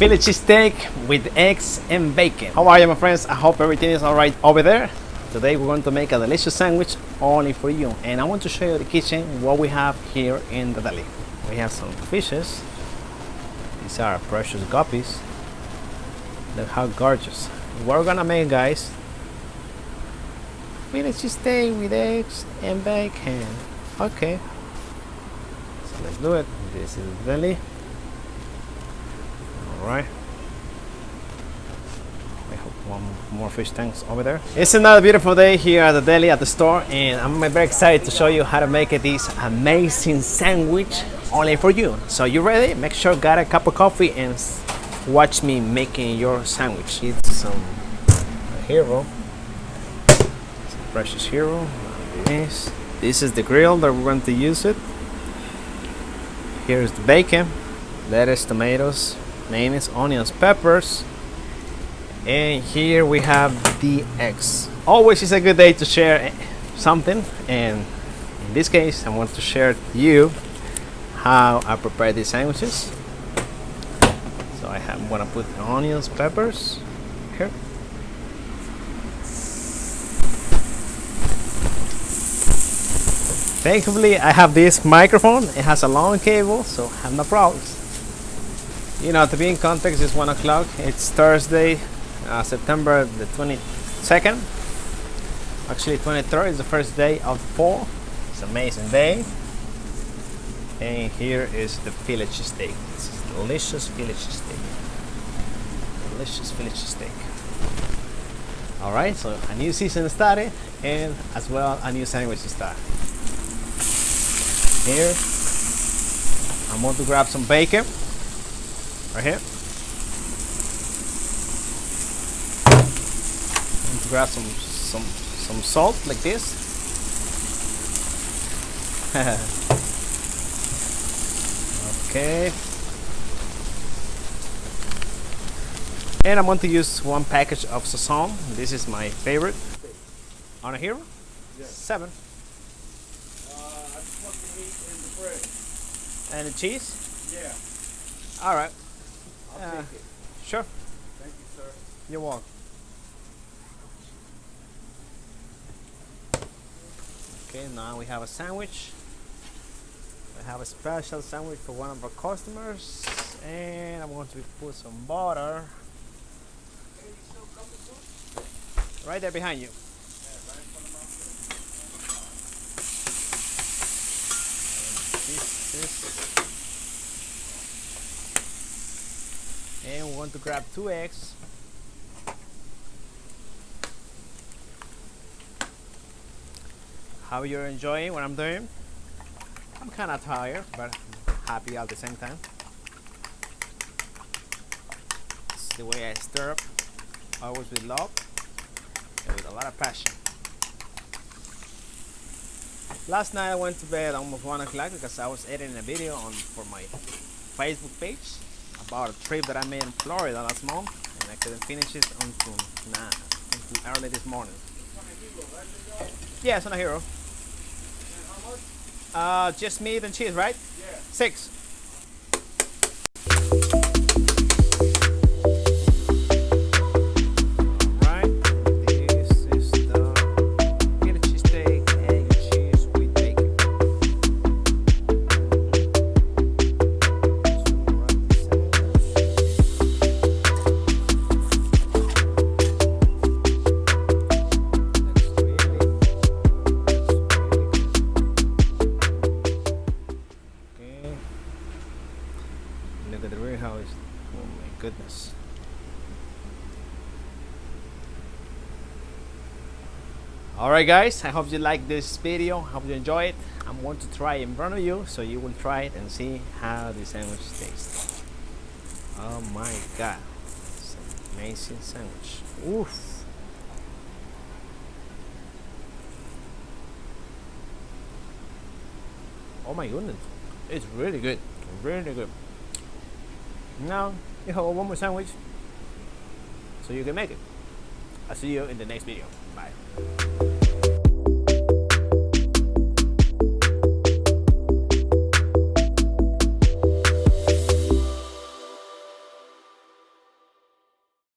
Philly cheesesteak with eggs and bacon. How are you, my friends? I hope everything is all right over there. Today we're going to make a delicious sandwich only for you, and I want to show you the kitchen, what we have here in the deli. We have some fishes. These are precious guppies. Look how gorgeous. What we're gonna make, guys, Philly cheesesteak with eggs and bacon. Okay, so let's do it. This is the deli. Alright, I hope one more fish tanks over there. It's another beautiful day here at the deli at the store, and I'm very excited to show you how to make this amazing sandwich only for you. So you ready? Make sure you got a cup of coffee and watch me making your sandwich. It's some hero, some precious hero. This is the grill that we're going to use it. Here's the bacon, lettuce, tomatoes, mayonnaise, onions, peppers, and here we have the eggs. Always is a good day to share something, and in this case I want to share to you how I prepare these sandwiches. So I'm gonna put onions, peppers here. Thankfully I have this microphone. It has a long cable, so I have no problems. You know, to be in context, it's 1 o'clock. It's Thursday, September the 22nd. Actually, 23rd is the first day of the fall. It's an amazing day. And here is the Philly cheesesteak. This is delicious Philly cheesesteak. Delicious Philly cheesesteak. Alright, so a new season started, and as well a new sandwich started. Here, I'm going to grab some bacon. Right here. And to grab some salt like this. Okay. And I'm going to use 1 package of Sazón. This is my favorite. On a hero? Yeah. 7. I just want the meat in the bread. And the cheese? Yeah. All right. I'll take it. Sure. Thank you, sir. You're welcome. Okay, now we have a sandwich. We have a special sandwich for one of our customers, and I'm going to put some butter right there behind you. Yeah, right in front of my face. And we want to grab 2 eggs. How you're enjoying what I'm doing? I'm kind of tired, but happy at the same time. It's the way I stir up, always with love and with a lot of passion. Last night I went to bed almost 1 o'clock because I was editing a video for my Facebook page about a trip that I made in Florida last month, and I couldn't finish it until early this morning. Yeah, it's on a hero. Just meat and cheese, right? Yeah. 6. Right. This is the Philly cheesesteak, egg and cheese with bacon. Look at the real house. Oh my goodness. Alright guys, I hope you like this video. I hope you enjoy it. I'm going to try in front of you so you will try it and see how the sandwich tastes. Oh my god. It's an amazing sandwich. Oof. Oh my goodness. It's really good. Really good. Now you have one more sandwich so you can make it. I'll see you in the next video. Bye.